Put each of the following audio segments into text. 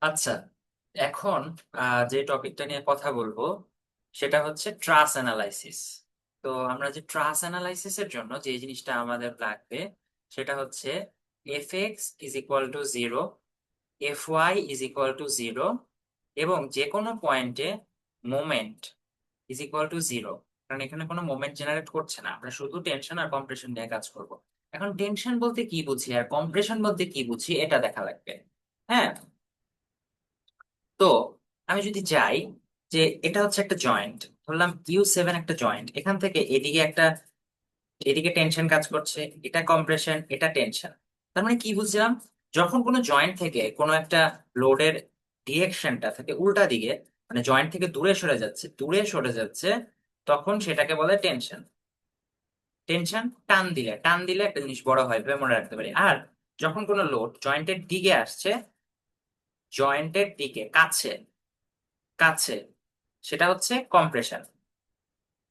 আচ্ছা, এখন যে টপিকটা নিয়ে কথা বলবো সেটা হচ্ছে ট্রাস অ্যানালাইসিস। তো আমরা যে ট্রাস অ্যানালাইসিসের জন্য যে জিনিসটা আমাদের লাগবে সেটা হচ্ছে F X is equal to zero, F Y is equal to zero, এবং যে কোনো পয়েন্টে moment is equal to zero. কারণ এখানে কোনো মোমেন্ট জেনারেট করছে না, আমরা শুধু টেনশন আর কম্প্রেশন নিয়ে কাজ করব। এখন টেনশন বলতে কি বুঝি আর কম্প্রেশন বলতে কি বুঝি এটা দেখা লাগবে। হ্যাঁ, তো আমি যদি যাই যে এটা হচ্ছে একটা জয়েন্ট, ধরলাম ইউ 7 একটা জয়েন্ট, এখান থেকে এদিকে একটা, এদিকে টেনশন কাজ করছে, এটা কম্প্রেশন এটা টেনশন। তার মানে কি বুঝলাম, যখন কোনো জয়েন্ট থেকে কোনো একটা লোডের ডিরেকশনটা থেকে উল্টা দিকে, মানে জয়েন্ট থেকে দূরে সরে যাচ্ছে, দূরে সরে যাচ্ছে, তখন সেটাকে বলে টেনশন। টেনশন টান দিলে, টান দিলে একটা জিনিস বড় হয় এভাবে মনে রাখতে পারি। আর যখন কোনো লোড জয়েন্টের দিকে আসছে, জয়েন্টের দিকে কাছে কাছে, সেটা হচ্ছে কম্প্রেশন।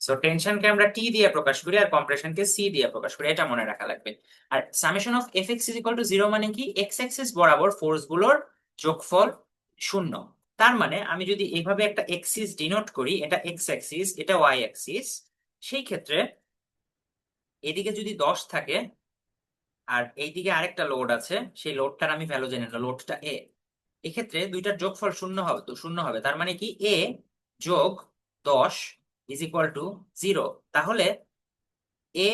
সো টেনশনকে আমরা টি দিয়ে প্রকাশ করি আর কম্প্রেশনকে সি দিয়ে প্রকাশ করি, এটা মনে রাখা লাগবে। আর summation of F X is equal to zero মানে কি, এক্স অ্যাক্সিস বরাবর ফোর্স গুলোর যোগফল শূন্য। তার মানে আমি যদি এইভাবে একটা এক্সিস ডিনোট করি, এটা এক্স অ্যাক্সিস এটা ওয়াই অ্যাক্সিস, সেই ক্ষেত্রে এদিকে যদি 10 থাকে আর এইদিকে আরেকটা লোড আছে, সেই লোডটার আমি ভ্যালু জেনে নিলাম, লোডটা এ, এক্ষেত্রে দুইটার যোগফল শূন্য হবে, তো শূন্য হবে, তার মানে কি এ যোগ 10 ইজ ইকুয়াল টু জিরো। তাহলে এ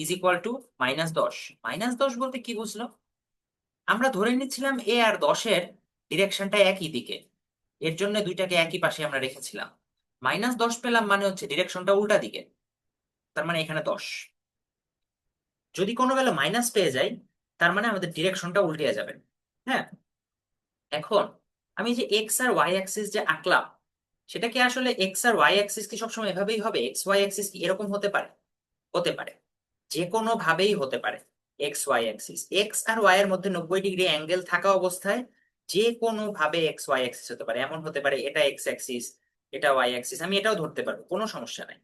ইজ ইকুয়াল টু -10। -10 বলতে কি বুঝলো, আমরা ধরে নিচ্ছিলাম এ আর 10-এর ডিরেকশনটা একই দিকে, এর জন্য দুইটাকে একই পাশে আমরা রেখেছিলাম। -10 পেলাম মানে হচ্ছে ডিরেকশনটা উল্টা দিকে, তার মানে এখানে 10। যদি কোনো বেলা মাইনাস পেয়ে যাই, তার মানে আমাদের ডিরেকশনটা উল্টে যাবে। হ্যাঁ, এখন আমি যে এক্স আর ওয়াই অ্যাক্সিস যে আঁকলাম, সেটা কি আসলে এক্স আর ওয়াই অ্যাক্সিস কি সবসময় এভাবেই হবে? এক্স ওয়াই অ্যাক্সিস কি এরকম হতে পারে? হতে পারে, যে কোনো ভাবেই হতে পারে। এক্স ওয়াই অ্যাক্সিস, এক্স আর ওয়াই এর মধ্যে 90 ডিগ্রি অ্যাঙ্গেল থাকা অবস্থায় যে কোনো ভাবে এক্স ওয়াই অ্যাক্সিস হতে পারে। এমন হতে পারে এটা এক্স অ্যাক্সিস, এটা ওয়াই অ্যাক্সিস, আমি এটাও ধরতে পারবো, কোনো সমস্যা নাই।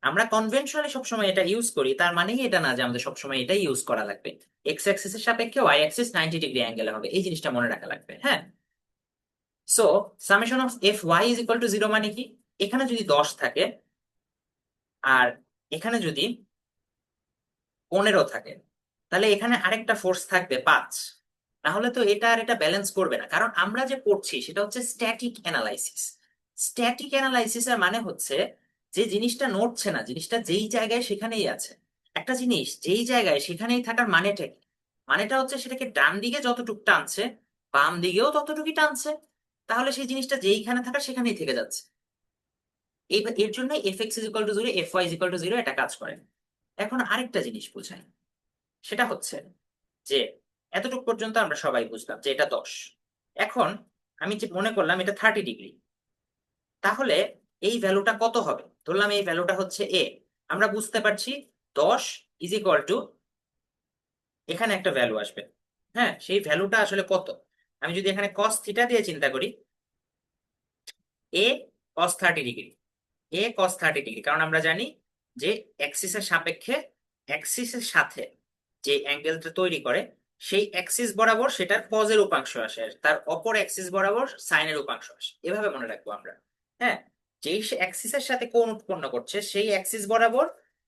আমরা কনভেনশনালি সবসময় এটা ইউজ করি, তার মানেই এটা না যে আমাদের সবসময় এটাই ইউজ করা লাগবে। এক্স অ্যাক্সিসের সাপেক্ষে ওয়াই অ্যাক্সিস 90 ডিগ্রি অ্যাঙ্গেলে হবে, এই জিনিসটা মনে রাখা লাগবে। হ্যাঁ, so summation of F Y is equal to zero মানে কি, এখানে যদি 10 থাকে আর এখানে যদি 15 থাকে, তাহলে এখানে আরেকটা ফোর্স থাকবে 5। না হলে তো এটা আর এটা ব্যালেন্স করবে না, কারণ আমরা যে পড়ছি সেটা হচ্ছে স্ট্যাটিক অ্যানালাইসিস। স্ট্যাটিক অ্যানালাইসিস এর মানে হচ্ছে যে জিনিসটা নড়ছে না, জিনিসটা যেই জায়গায় সেখানেই আছে। একটা জিনিস যেই জায়গায় সেখানেই থাকার মানেটা কি? মানেটা হচ্ছে সেটাকে ডান দিকে যতটুকু টানছে, বাম দিকেও ততটুকুই টানছে, তাহলে সেই জিনিসটা যেইখানে থাকার সেখানেই থেকে যাচ্ছে। এর জন্য F X is equal to zero, F Y is equal to zero এটা কাজ করে। এখন আরেকটা জিনিস বুঝাই, সেটা হচ্ছে যে এতটুকু পর্যন্ত আমরা সবাই বুঝলাম যে এটা 10। এখন আমি যে মনে করলাম এটা 30 ডিগ্রি, তাহলে এই ভ্যালুটা কত হবে? ধরলাম এই ভ্যালুটা হচ্ছে এ, আমরা বুঝতে পারছি 10 ইজ ইকুয়াল টু, এখানে একটা ভ্যালু আসবে। হ্যাঁ, সেই ভ্যালুটা আসলে কত? আমি যদি এখানে কস থিটা দিয়ে চিন্তা করি, এ কস 30 ডিগ্রি, এ কস 30 ডিগ্রি, কারণ আমরা জানি যে অ্যাক্সিসের সাপেক্ষে, অ্যাক্সিসের সাথে যে অ্যাঙ্গেলটা তৈরি করে সেই অ্যাক্সিস বরাবর সেটার কজের উপাংশ আসে, আর তার অপর অ্যাক্সিস বরাবর সাইনের উপাংশ আসে, এভাবে মনে রাখবো আমরা। হ্যাঁ, যেই অ্যাক্সিসের সাথে কোণ উৎপন্ন করছে সেই অ্যাক্সিস বরাবর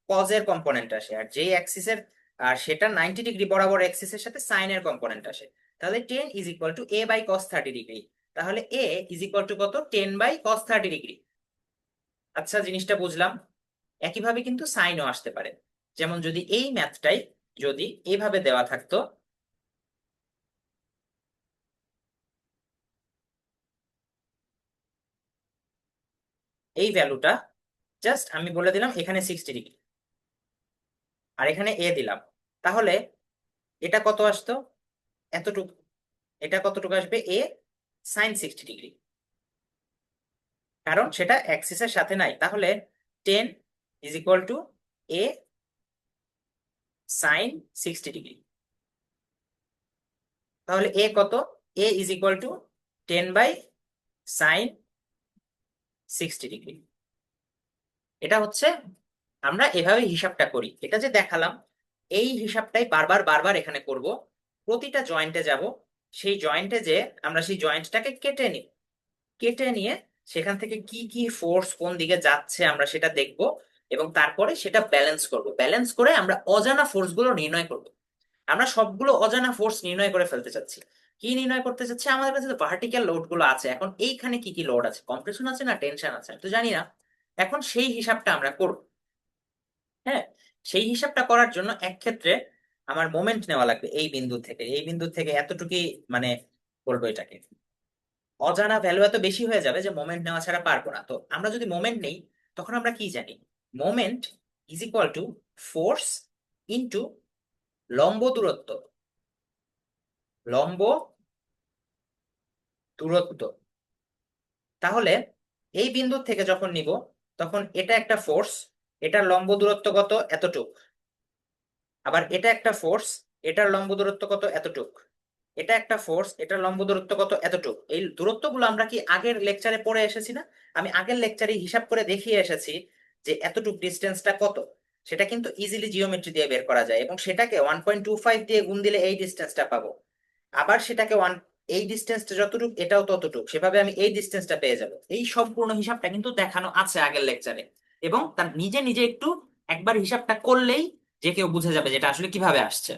কজের কম্পোনেন্ট আসে, আর যেই অ্যাক্সিসের, আর সেটা 90 ডিগ্রি বরাবর অ্যাক্সিসের সাথে সাইনের কম্পোনেন্ট আসে। তাহলে 10 is equal to A by cos 30 degree. তাহলে এ ইজ ইকুয়াল টু কত? 10 বাই কস 30 ডিগ্রি। আচ্ছা, জিনিসটা বুঝলাম। একইভাবে কিন্তু সাইনও আসতে পারে। যেমন যদি এই ম্যাথটাই যদি এইভাবে দেওয়া থাকতো, এই ভ্যালুটা জাস্ট আমি বলে দিলাম এখানে 60 ডিগ্রি আর এখানে এ দিলাম, তাহলে এটা কত আসতো? এতটুকু। এটা কতটুকু আসবে? এ সাইন 60 ডিগ্রি, কারণ সেটা অ্যাক্সিসের সাথে নাই। তাহলে 10 is equal to A sine 60 degree. তাহলে এ কত? A is equal to 10 by sine 60 degree. এটা হচ্ছে, আমরা এভাবে হিসাবটা করি, এটা যে দেখালাম এই হিসাবটাই বারবার বারবার এখানে করব। প্রতিটা জয়েন্টে যাব, সেই জয়েন্টে যে আমরা সেই জয়েন্টটাকে কেটে নিই, কেটে নিয়ে সেখান থেকে কি কি ফোর্স কোন দিকে যাচ্ছে আমরা সেটা দেখব, এবং তারপরে সেটা ব্যালেন্স করব। ব্যালেন্স করে আমরা অজানা ফোর্স গুলো নির্ণয় করব। আমরা সবগুলো অজানা ফোর্স নির্ণয় করে ফেলতে চাচ্ছি। কি নির্ণয় করতে চাচ্ছি? আমাদের কাছে তো ভার্টিক্যাল লোড গুলো আছে, এখন এইখানে কি কি লোড আছে, কম্প্রেশন আছে না টেনশন আছে আমি তো জানি না। এখন সেই হিসাবটা আমরা করব। হ্যাঁ, সেই হিসাবটা করার জন্য এক ক্ষেত্রে আমার মোমেন্ট নেওয়া লাগবে এই বিন্দু থেকে, এই বিন্দু থেকে এতটুকুই, মানে বলবো এটাকে অজানা ভ্যালু এত বেশি হয়ে যাবে যে মোমেন্ট নেওয়া ছাড়া পারবো না। তো আমরা যদি মোমেন্ট নেই, তখন আমরা কি জানি? Moment is equal to force into লম্ব দূরত্ব। লম্ব দূরত্ব। তাহলে এই বিন্দু থেকে যখন নিব, তখন এটা একটা ফোর্স, এটার লম্ব দূরত্ব কত? এতটুক। আবার এটা একটা ফোর্স, এটার লম্ব দূরত্ব কত? এতটুক। এটা একটা ফোর্স, এটার লম্ব দূরত্ব কত? এতটুক। এই দূরত্বগুলো আমরা কি আগের লেকচারে পড়ে এসেছি না? আমি আগের লেকচারে হিসাব করে দেখিয়ে এসেছি যে এতটুক ডিস্টেন্সটা কত। সেটা কিন্তু ইজিলি জিওমেট্রি দিয়ে বের করা যায়, এবং সেটাকে 1.25 দিয়ে গুণ দিলে এই ডিস্টেন্সটা পাবো। আবার সেটাকে এই ডিস্টেন্সটা যতটুক এটাও ততটুক, সেভাবে আমি এই ডিস্টেন্সটা পেয়ে যাব। এই সম্পূর্ণ হিসাবটা কিন্তু দেখানো আছে আগের লেকচারে, এবং তার নিজে নিজে একটু একবার হিসাবটা করলেই যে কেউ বুঝে যাবে যেটা আসলে কিভাবে আসছে।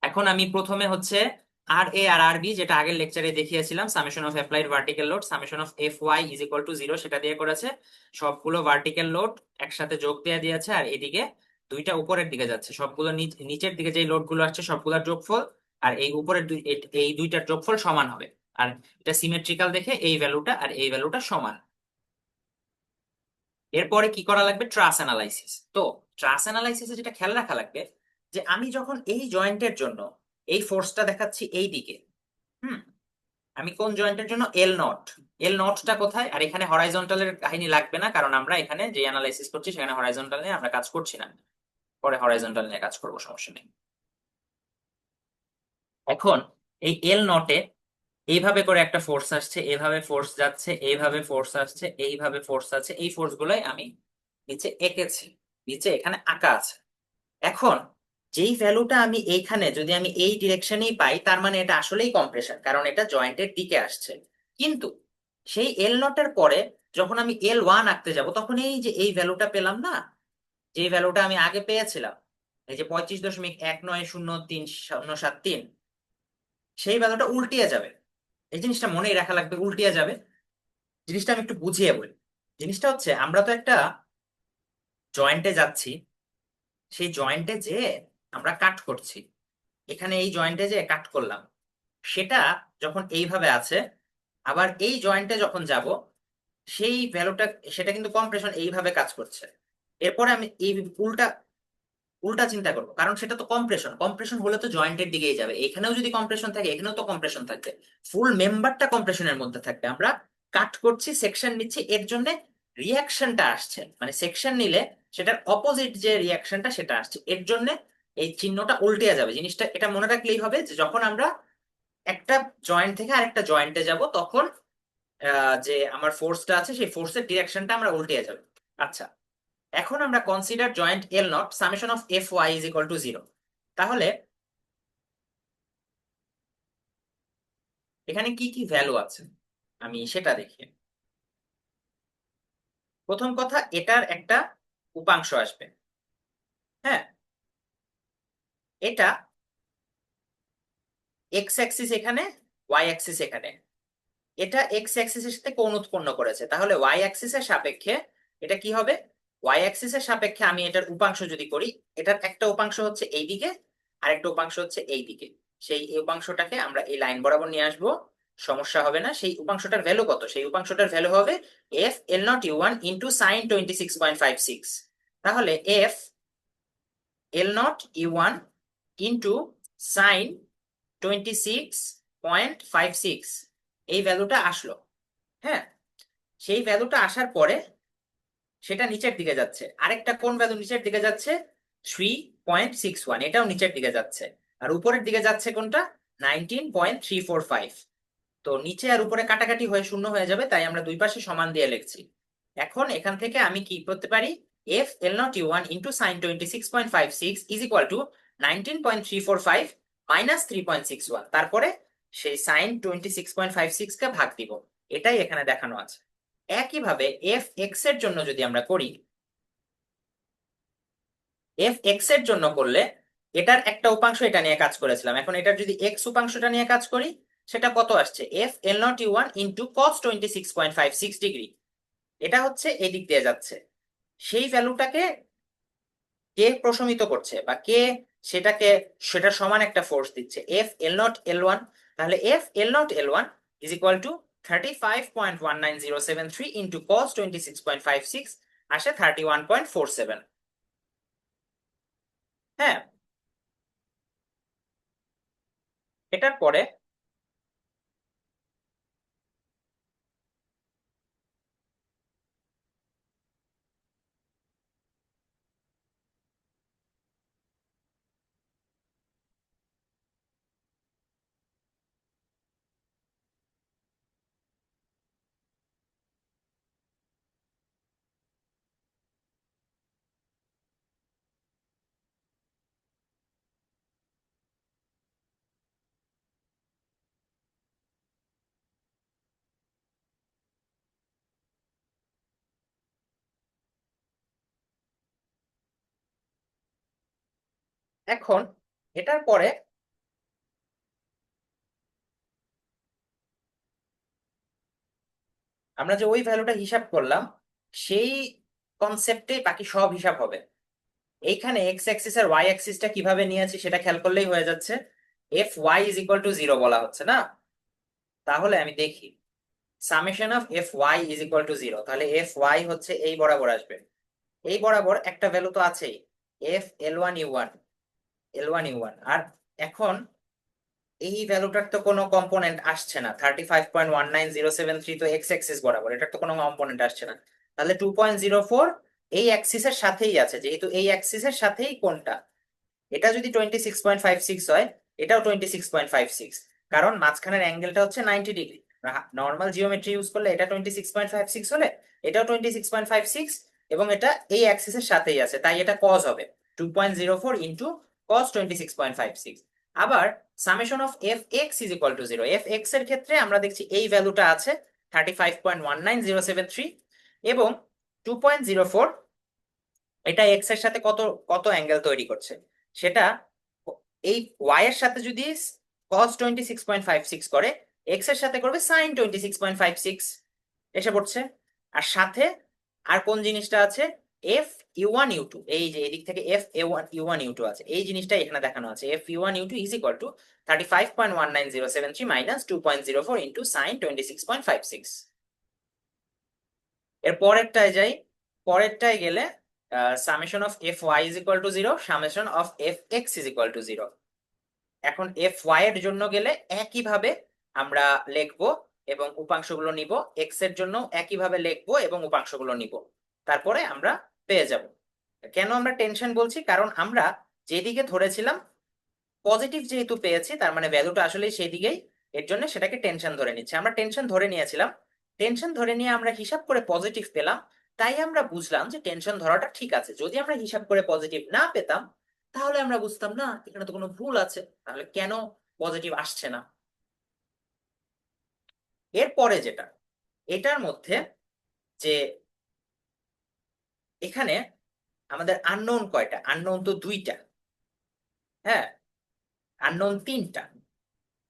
এখন আমি প্রথমে হচ্ছে আর এ আর আর বি, যেটা আগের লেকচারে দেখিয়েছিলাম, summation of applied vertical load summation of F Y is equal to 0, সেটা দিয়ে করেছে। সবগুলো ভার্টিক্যাল লোড একসাথে যোগ দিয়ে দিয়েছে, আর এদিকে দুইটা উপরের দিকে যাচ্ছে, সবগুলো নিচের দিকে যে লোড গুলো আসছে সবগুলোর যোগফল, আর এই উপরের এই দুইটার যোগফল সমান হবে। আর এটা সিমেট্রিক্যাল দেখে এই ভ্যালুটা আর এই ভ্যালুটা সমান। এরপরে কি করা লাগবে? ট্রাস অ্যানালাইসিস। তো ট্রাস অ্যানালাইসিসে যেটা খেয়াল রাখা লাগবে, যে আমি যখন এই জয়েন্টের জন্য এই ফোর্সটা দেখাচ্ছি এই দিকে, হুম, আমি কোন জয়েন্টের জন্য? এল নট। এল নটটা কোথায়? আর এখানে হরাইজন্টালের কাহিনী লাগবে না, কারণ আমরা এখানে যে অ্যানালাইসিস করছি সেখানে হরাইজন্টাল নিয়ে আমরা কাজ করছি না। পরে হরাইজন্টাল নিয়ে কাজ করবো, সমস্যা নেই। এখন এই এল নটে এইভাবে করে একটা ফোর্স আসছে, এইভাবে ফোর্স যাচ্ছে, এইভাবে ফোর্স আসছে, এইভাবে ফোর্স আছে, এই ফোর্স গুলোই আমি নিচে এঁকেছি, নিচে এখানে আঁকা আছে। এখন যেই ভ্যালুটা আমি এইখানে যদি আমি এই ডিরেকশনেই পাই, তার মানে এটা আসলেই কম্প্রেশন, কারণ এটা জয়েন্টের দিকে আসছে। কিন্তু সেই এল নটের পরে যখন আমি এল ওয়ান আঁকতে যাব, তখন এই যে এই ভ্যালুটা পেলাম না, যে ভ্যালুটা আমি আগে পেয়েছিলাম, এই যে 35.1903073, সেই ভ্যালুটা উল্টিয়ে যাবে। এই জিনিসটা মনেই রাখা লাগবে, উল্টিয়ে যাবে। জিনিসটা আমি একটু বুঝিয়ে বলি। জিনিসটা হচ্ছে, আমরা তো একটা জয়েন্টে যাচ্ছি, সেই জয়েন্টে যে আমরা কাট করছি, এখানে এই জয়েন্টে যে কাট করলাম, সেটা যখন এইভাবে আছে, আবার এই জয়েন্টে যখন যাব, সেই ভ্যালুটা, সেটা কিন্তু কম্প্রেশন এইভাবে কাজ করছে। এরপরে আমি এই উল্টা উল্টা চিন্তা করবো, কারণ সেটা তো কম্প্রেশন, কম্প্রেশন হলে তো জয়েন্টের দিকেই যাবে। এখানেও যদি কম্প্রেশন থাকে, এখানেও তো কম্প্রেশন থাকবে। ফুল মেম্বারটা কম্প্রেশনের মধ্যে থাকবে। আমরা কাট করছি, সেকশন নিচ্ছি, এর জন্য রিয়াকশনটা আসছে, মানে সেকশন নিলে সেটার অপোজিট যে রিয়াকশনটা সেটা আসছে, এর জন্য এই চিহ্নটা উল্টে যাবে। জিনিসটা এটা মনে রাখলেই হবে যে যখন আমরা একটা জয়েন্ট থেকে আরেকটা জয়েন্টে যাব, তখন যে আমার ফোর্সটা আছে সেই ফোর্সের ডিরেকশনটা আমরা উল্টে যাবে। আচ্ছা, এখন আমরা consider joint L naught, summation of F Y is equal to 0। তাহলে এখানে কি কি ভ্যালু আছে আমি সেটা দেখি। প্রথম কথা, এটার একটা উপাংশ আসবে। হ্যাঁ, এটা এক্স অ্যাক্সিস এখানে, ওয়াই অ্যাক্সিস এখানে। এটা এক্স অ্যাক্সিসের সাথে কোণ উৎপন্ন করেছে, তাহলে ওয়াই অ্যাক্সিসের সাপেক্ষে এটা কি হবে? ওয়াই অ্যাক্সিসের সাপেক্ষে আমি এটার উপাংশ যদি করি, এটার একটা উপাংশ হচ্ছে এই দিকে, আর একটা উপাংশ হচ্ছে এই দিকে। সেই এই উপাংশটাকে আমরা এই লাইন বরাবর নিয়ে আসবো, সমস্যা হবে না। সেই উপাংশটার ভ্যালু কত? সেই উপাংশটার ভ্যালু হবে F L naught U one into sine 26.56। তাহলে F L naught U one into sine 26.56, এই ভ্যালুটা আসলো। হ্যাঁ, সেই ভ্যালুটা আসার পরে সেটা নিচের দিকে যাচ্ছে। আরেকটা কোন ভ্যালু নিচের দিকে যাচ্ছে? 3.61, এটাও নিচের দিকে যাচ্ছে। আর উপরের দিকে যাচ্ছে কোনটা? 19.345। তো নিচে আর উপরে কাটাকাটি হয়ে শূন্য হয়ে যাবে, তাই আমরা দুই পাশে সমান দিয়ে লিখছি। এখন এখান থেকে আমি কি করতে পারি? F L naught U one into sine 26.56 is equal to 19.345 -3.61, তারপরে সেই সাইন 26.56 কে ভাগ দিব। এটাই এখানে দেখানো আছে। একইভাবে এফ এক্স এর জন্য যদি আমরা করি, এফ এক্স এর জন্য করলে এটার একটা উপাংশ এটা নিয়ে কাজ করেছিলাম, এখন এটার যদি এক্স উপাংশটা নিয়ে কাজ করি, সেটা কত আসছে, F L naught U one into cos 26.56 degree. এটা হচ্ছে এদিক দিয়ে যাচ্ছে, সেই ভ্যালুটাকে কে প্রশমিত করছে বা কে সেটাকে সেটার সমান একটা ফোর্স দিচ্ছে, F L not L one. তাহলে F L not L one is equal to 35.19073 into cos 26.56, আসে 31.47। হ্যাঁ, এটার পরে এখন এটার পরে আমরা যে ওই ভ্যালুটা হিসাব করলাম, সেই কনসেপ্টে বাকি সব হিসাব হবে। এইখানে এক্স অ্যাক্সিস আর ওয়াই অ্যাক্সিসটা কিভাবে নিয়েছি সেটা খেয়াল করলেই হয়ে যাচ্ছে। F Y is equal to 0 বলা হচ্ছে না, তাহলে আমি দেখি summation of F Y is equal to 0, তাহলে এফ ওয়াই হচ্ছে এই বরাবর আসবে। এই বরাবর একটা ভ্যালু তো আছেই, F L one U one, L one U one. আর এখন এই ভ্যালুটার তো কোনো কম্পোনেন্ট আসছে না, 35.19073 তো এক্স অ্যাক্সিস বরাবর, এটার তো কোনো কম্পোনেন্ট আসছে না। তাহলে 2.04 এই অ্যাক্সিসের সাথেই আছে, যেহেতু এই অ্যাক্সিসের সাথেই কোনটা, এটা যদি 26.56 হয়, এটাও 26.56, কারণ মাঝখানের অ্যাঙ্গেলটা হচ্ছে 90 ডিগ্রি। নর্মাল জিওমেট্রি ইউজ করলে এটা 26.56 হলে এটাও 26.56, এবং এটা এই অ্যাক্সিসের সাথেই আছে, তাই এটা কজ হবে 2.04 ইন্টু কস 26.56। আবার summation of F X is equal to 0, F x এর ক্ষেত্রে আমরা দেখছি এই ভ্যালুটা আছে 35.19073, এবং 2.04 এটা এক্স এর সাথে কত কত অ্যাঙ্গেল তৈরি করছে, সেটা এই ওয়াই এর সাথে যদি কস 26.56 করে, এক্স এর সাথে করবে সাইন 26.56, এসে পড়ছে। আর সাথে আর কোন জিনিসটা আছে, F U one U two, এই যে এদিক থেকে F A one U one U two আছে, এই জিনিসটা এখানে দেখানো আছে, F U one U two is equal to 35.19073 minus 2.04 into sine 26.56। এর পরেরটায় যাই, পরেরটায় গেলে summation of F Y is equal to 0, summation of F X is equal to 0। এখন এফ ওয়াই এর জন্য গেলে একইভাবে আমরা লিখবো এবং উপাংশগুলো নিব, এক্স এর জন্য একইভাবে লিখবো এবং উপাংশগুলো নিব, তারপরে আমরা পেয়ে যাব। কেন আমরা টেনশন বলছি, কারণ আমরা যেদিকে ধরেছিলাম পজিটিভ যেহেতু পেয়েছি, তার মানে ভ্যালুটা আসলে সেই দিকেই, এর জন্য সেটাকে টেনশন ধরে নিচ্ছে। আমরা টেনশন ধরে নিয়েছিলাম, টেনশন ধরে নিয়ে আমরা হিসাব করে পজিটিভ পেলাম, তাই আমরা বুঝলাম যে টেনশন ধরাটা ঠিক আছে। যদি আমরা হিসাব করে পজিটিভ না পেতাম, তাহলে আমরা বুঝতাম না এখানে তো কোনো ভুল আছে, তাহলে কেন পজিটিভ আসছে না। এরপরে যেটা, এটার মধ্যে যে এখানে আমাদের আননোন কয়টা, আননোন তো দুইটা, হ্যাঁ, আননোন তিনটা।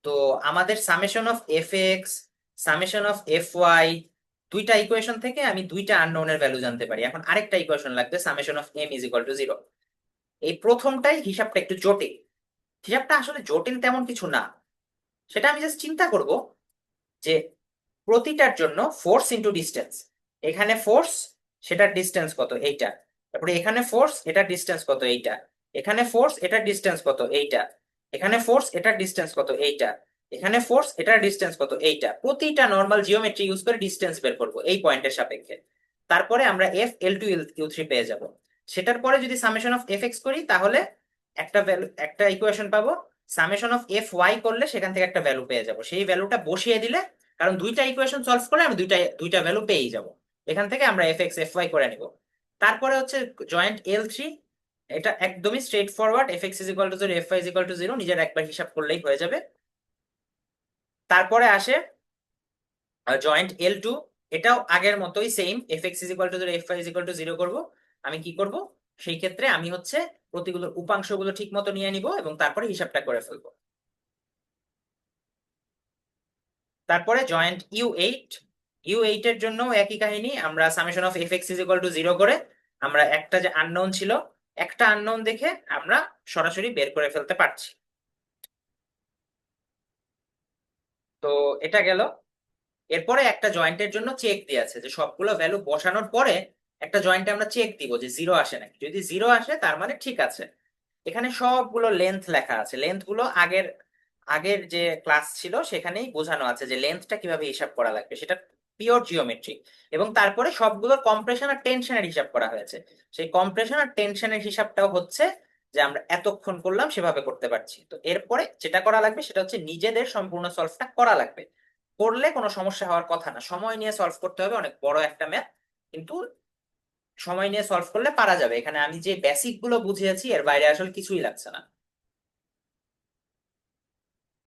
তো আমাদের summation of F X, summation of F Y, দুইটা ইকুয়েশন থেকে আমি দুইটা আননোনের ভ্যালু জানতে পারি। এখন আরেকটা ইকুয়েশন লাগবে, summation of M is equal to 0। এই প্রথমটাই হিসাবটা একটু জটিল, হিসাবটা আসলে জটিল তেমন কিছু না, সেটা আমি জাস্ট চিন্তা করব যে প্রতিটার জন্য ফোর্স ইন্টু ডিস্টেন্স, এখানে ফোর্স সেটার ডিস্টেন্স কত এইটা, তারপরে এখানে ফোর্স এটার ডিস্টেন্স কত এইটা, এখানে ফোর্স এটার ডিস্টেন্স কত এইটা, এখানে ফোর্স এটার ডিস্টেন্স কত এইটা, এখানে ফোর্স এটার ডিস্টেন্স কত এইটা, প্রতিটা নর্মাল জিওমেট্রি ইউজ করে ডিস্টেন্স বের করব এই পয়েন্টের সাপেক্ষে। তারপরে আমরা F L two U three পেয়ে যাব। সেটার পরে যদি সামেশন অফ এফ এক্স করি, তাহলে একটা ভ্যালু, একটা ইকুয়েশন পাবো। সামেশন অফ এফ ওয়াই করলে সেখান থেকে একটা ভ্যালু পেয়ে যাব, সেই ভ্যালুটা বসিয়ে দিলে, কারণ দুইটা ইকুয়েশন সলভ করলে আমরা দুইটা দুইটা ভ্যালু পেয়েই যাব, এখান থেকে আমরা এফ এক্স এফ ওয়াই করে নিব। তারপরে হচ্ছে জয়েন্ট এল থ্রি, এটা একদমই straightforward, F X is equal to zero, F Y is equal to zero, নিজের একবার হিসাব করলেই হয়ে যাবে। তারপরে আসে জয়েন্ট এল টু, এটাও আগের মতোই same, F X is equal to zero, F Y is equal to zero করবো। আমি কি করব, সেই ক্ষেত্রে আমি হচ্ছে প্রতিগুলোর উপাংশগুলো ঠিক মতো নিয়ে নিব এবং তারপরে হিসাবটা করে ফেলবো। তারপরে joint U eight, U eight এর জন্য একই কাহিনী, আমরা summation of F X is equal to zero করে আমরা একটা যে আননোন ছিল, একটা আননোন দেখে আমরা সরাসরি বের করে ফেলতে পারছি। তো এটা গেল। এরপরে একটা জয়েন্টের জন্য চেক দিয়ে আছে, যে সবগুলো ভ্যালু বসানোর পরে একটা জয়েন্টে আমরা চেক দিব যে জিরো আসে নাকি, যদি জিরো আসে তার মানে ঠিক আছে। এখানে সবগুলো লেন্থ লেখা আছে, লেন্থ গুলো আগের আগের যে ক্লাস ছিল সেখানেই বোঝানো আছে যে লেন্থটা কিভাবে হিসাব করা লাগবে, সেটা পিওর জিওমেট্রি। এবং তারপরে সবগুলোর কম্প্রেশন আর টেনশনের হিসাব করা হয়েছে, সেই কম্প্রেশন আর টেনশনের হিসাবটাও হচ্ছে যে আমরা এতক্ষণ করলাম সেভাবে করতে পারছি। তো এরপরে যেটা করা লাগবে সেটা হচ্ছে নিজেদের সম্পূর্ণ সলভটা করা লাগবে। করলে কোনো সমস্যা হওয়ার কথা না, সময় নিয়ে সলভ করতে হবে, অনেক বড় একটা ম্যাথ, কিন্তু সময় নিয়ে সলভ করলে পারা যাবে। এখানে আমি যে বেসিক গুলো বুঝিয়েছি এর বাইরে আসলে কিছুই লাগছে না।